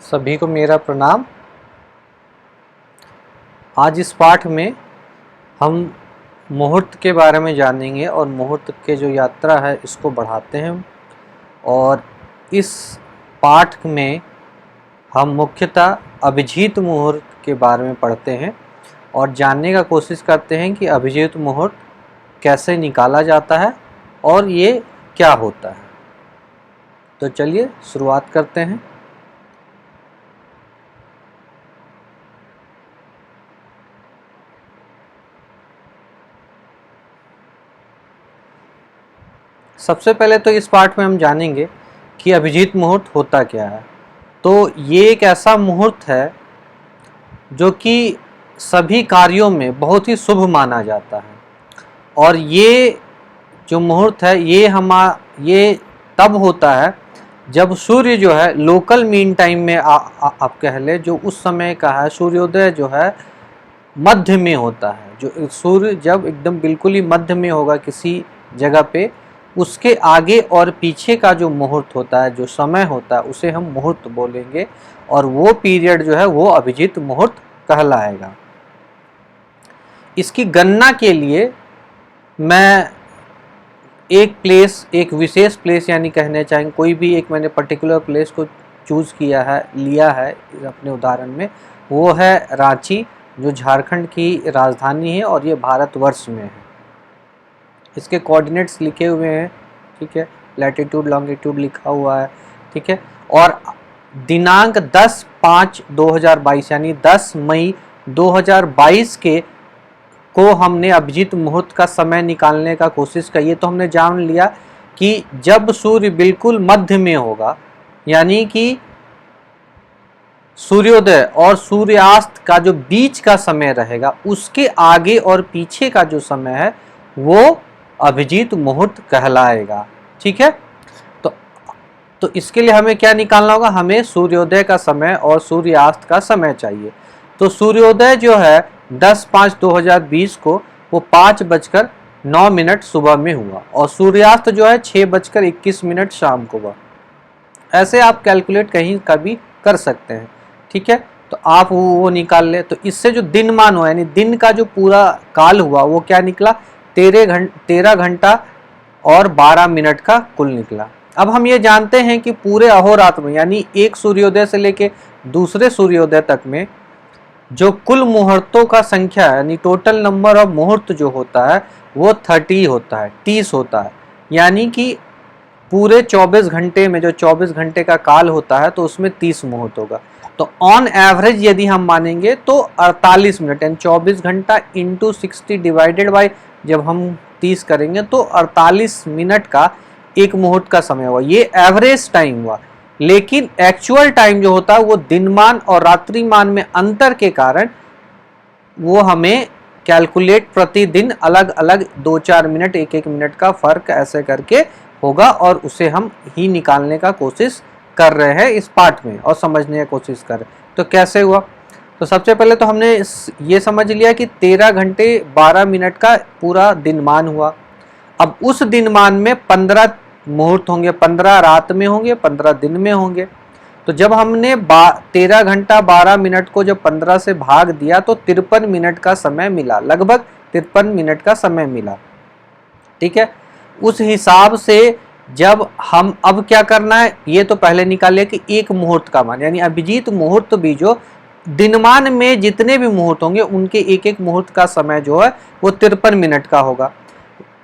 सभी को मेरा प्रणाम। आज इस पाठ में हम मुहूर्त के बारे में जानेंगे और मुहूर्त के जो यात्रा है इसको बढ़ाते हैं। और इस पाठ में हम मुख्यतः अभिजीत मुहूर्त के बारे में पढ़ते हैं और जानने का कोशिश करते हैं कि अभिजीत मुहूर्त कैसे निकाला जाता है और ये क्या होता है। तो चलिए शुरुआत करते हैं। सबसे पहले तो इस पाठ में हम जानेंगे कि अभिजीत मुहूर्त होता क्या है। तो ये एक ऐसा मुहूर्त है जो कि सभी कार्यों में बहुत ही शुभ माना जाता है। और ये जो मुहूर्त है ये तब होता है जब सूर्य जो है लोकल मीन टाइम में आप कह ले, जो उस समय का है सूर्योदय जो है मध्य में होता है। जो सूर्य जब एकदम बिल्कुल ही मध्य में होगा किसी जगह पे, उसके आगे और पीछे का जो मुहूर्त होता है, जो समय होता है, उसे हम मुहूर्त बोलेंगे और वो पीरियड जो है वो अभिजीत मुहूर्त कहलाएगा। इसकी गणना के लिए मैं एक विशेष प्लेस यानी कहने चाहेंगे कोई भी एक मैंने पर्टिकुलर प्लेस को चूज़ किया है, लिया है अपने उदाहरण में, वो है रांची, जो झारखंड की राजधानी है और ये भारतवर्ष में है। इसके कोऑर्डिनेट्स लिखे हुए हैं, ठीक है, लैटिट्यूड लॉन्गिट्यूड लिखा हुआ है, ठीक है। और दिनांक 10/5/2022 यानी 10 मई 2022 को हमने अभिजीत मुहूर्त का समय निकालने का कोशिश की। तो हमने जान लिया कि जब सूर्य बिल्कुल मध्य में होगा, यानी कि सूर्योदय और सूर्यास्त का जो बीच का समय रहेगा, उसके आगे और पीछे का जो समय है वो अभिजीत मुहूर्त कहलाएगा, ठीक है। तो इसके लिए हमें क्या निकालना होगा? हमें सूर्योदय का समय और सूर्यास्त का समय चाहिए। तो सूर्योदय जो है 10/5/2020 को वो 5:09 सुबह में हुआ और सूर्यास्त जो है 6:21 शाम को हुआ। ऐसे आप कैलकुलेट कहीं कभी कर सकते हैं, ठीक है। तो आप वो निकाल ले। तो इससे जो दिनमान हुआ यानी दिन का जो पूरा काल हुआ वो क्या निकला? 13 घंटा और 12 मिनट का कुल निकला। अब हम ये जानते हैं कि पूरे अहोरात्र में यानी एक सूर्योदय से लेके दूसरे सूर्योदय तक में जो कुल मुहूर्तों का संख्या है यानी टोटल नंबर ऑफ मुहूर्त जो होता है वो 30 होता है, 30 होता है। यानी कि पूरे 24 घंटे में जो 24 घंटे का काल होता है तो उसमें 30 मुहूर्त होगा। तो ऑन एवरेज यदि हम मानेंगे तो 48 मिनट यानी 24 घंटा इंटू 60 डिवाइडेड बाई जब हम 30 करेंगे तो 48 मिनट का एक मुहूर्त का समय हुआ। ये एवरेज टाइम हुआ, लेकिन एक्चुअल टाइम जो होता है वो दिनमान और रात्रिमान में अंतर के कारण वो हमें कैलकुलेट प्रतिदिन अलग अलग 2-4 मिनट 1-1 मिनट का फर्क ऐसे करके होगा और उसे हम ही निकालने का कोशिश कर रहे हैं इस पाठ में और समझने की कोशिश कर रहे हैं। तो कैसे हुआ? तो सबसे पहले तो हमने ये समझ लिया कि 13 घंटे 12 मिनट का पूरा दिनमान हुआ। अब उस दिनमान में 15 मुहूर्त होंगे, 15 रात में होंगे, 15 दिन में होंगे। तो जब हमने 13 घंटा 12 मिनट को जब 15 से भाग दिया तो 53 मिनट का समय मिला, लगभग 53 मिनट का समय मिला, ठीक है। उस हिसाब से जब हम अब क्या करना है ये तो पहले निकाल लिया कि एक मुहूर्त का मान यानी अभिजीत मुहूर्त भी जो दिनमान में जितने भी मुहूर्त होंगे उनके एक एक मुहूर्त का समय जो है वो 53 मिनट का होगा।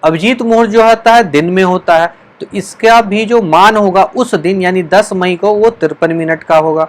अभिजीत मुहूर्त जो होता है दिन में होता है, तो इसका भी जो मान होगा उस दिन यानी 10 मई को वो 53 मिनट का होगा।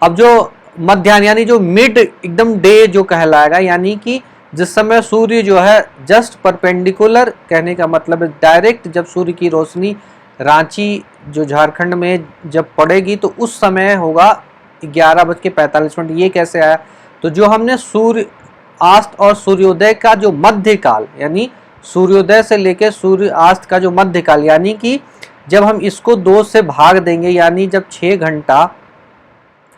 अब जो मध्याह्न यानी जो मिड एकदम डे जो कहलाएगा, यानी कि जिस समय सूर्य जो है जस्ट परपेंडिकुलर, कहने का मतलब है डायरेक्ट जब सूर्य की रोशनी रांची जो झारखंड में जब पड़ेगी तो उस समय होगा 11:45। ये कैसे आया? तो जो हमने सूर्यास्त और सूर्योदय का जो मध्यकाल यानी सूर्योदय से लेकर सूर्यास्त का जो मध्यकाल यानी कि जब हम इसको 2 से भाग देंगे यानी जब 6 घंटा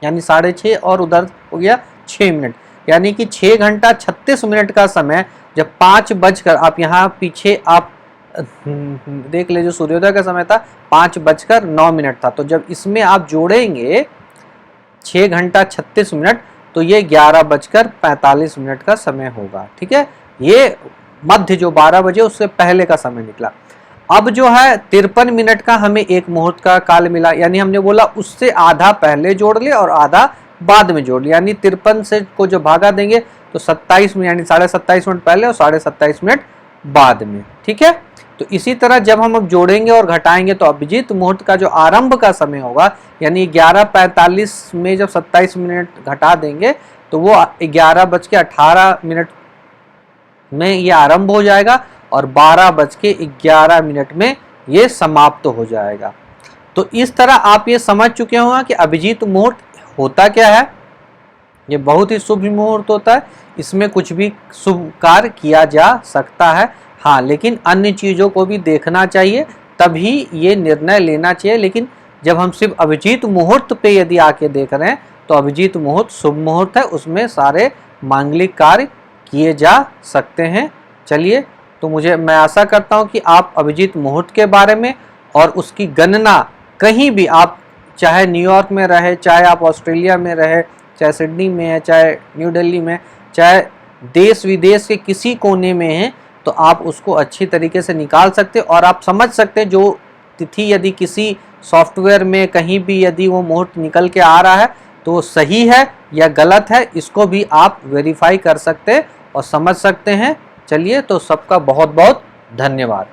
यानी 6:30 और उधर हो गया 6 मिनट यानी कि 6 घंटा 36 मिनट का समय जब 5 बजकर आप यहाँ पीछे आप देख ले, जो सूर्योदय का समय था 5:09 था। तो जब इसमें आप जोड़ेंगे 6 घंटा 36 मिनट, तो ये 11:45 का समय होगा। ठीक है, ये मध्य जो 12 बजे उससे पहले का समय निकला। अब जो है 53 मिनट का हमें एक मुहूर्त का काल मिला, यानी हमने बोला उससे आधा पहले जोड़ ले और आधा बाद में जोड़ ले, यानी 53 से को जो भागा देंगे तो 27 में, यानी 27.5 मिनट पहले और 27.5 मिनट बाद में। ठीक है, तो इसी तरह जब हम अब जोड़ेंगे और घटाएंगे तो अभिजीत मुहूर्त का जो आरंभ का समय होगा, यानी 11:45 में जब 27 मिनट घटा देंगे तो वो 11:18 में ये आरंभ हो जाएगा और 12:11 में ये समाप्त हो जाएगा। तो इस तरह आप ये समझ चुके होंगे कि अभिजीत मुहूर्त होता क्या है। ये बहुत ही शुभ मुहूर्त होता है, इसमें कुछ भी शुभ कार्य किया जा सकता है। हाँ, लेकिन अन्य चीज़ों को भी देखना चाहिए, तभी ये निर्णय लेना चाहिए। लेकिन जब हम सिर्फ अभिजीत मुहूर्त पे यदि आके देख रहे हैं तो अभिजीत मुहूर्त शुभ मुहूर्त है, उसमें सारे मांगलिक कार्य किए जा सकते हैं। चलिए, तो मैं आशा करता हूँ कि आप अभिजीत मुहूर्त के बारे में और उसकी गणना कहीं भी, आप चाहे न्यूयॉर्क में रहे, चाहे आप ऑस्ट्रेलिया में रहे, चाहे सिडनी में है, चाहे न्यू दिल्ली में, चाहे देश विदेश के किसी कोने में है, तो आप उसको अच्छी तरीके से निकाल सकते हैं और आप समझ सकते हैं जो तिथि यदि किसी सॉफ्टवेयर में कहीं भी यदि वो मुहूर्त निकल के आ रहा है तो सही है या गलत है, इसको भी आप वेरीफाई कर सकते हैं और समझ सकते हैं। चलिए, तो सबका बहुत बहुत धन्यवाद।